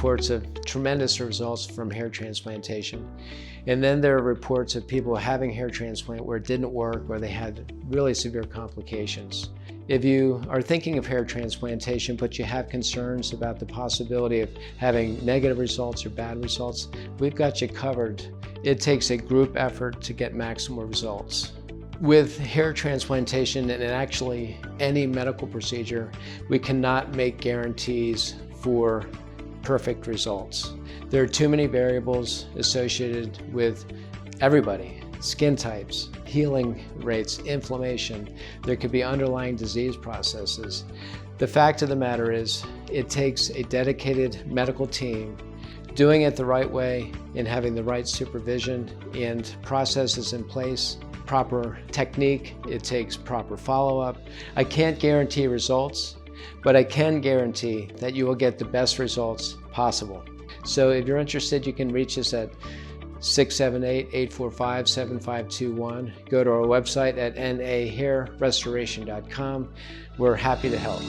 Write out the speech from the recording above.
reports of tremendous results from hair transplantation. And then there are reports of people having hair transplant where it didn't work or they had really severe complications. If you are thinking of hair transplantation but you have concerns about the possibility of having negative results or bad results, we've got you covered. It takes a group effort to get maximal results. With hair transplantation and actually any medical procedure, we cannot make guarantees for perfect results. There are too many variables associated with everybody. Skin types, healing rates, inflammation. There could be underlying disease processes. The fact of the matter is, it takes a dedicated medical team doing it the right way and having the right supervision and processes in place, proper technique. It takes proper follow-up. I can't guarantee results, but I can guarantee that you will get the best results possible. So if you're interested, you can reach us at 678-845-7521. Go to our website at nahairrestoration.com. We're happy to help.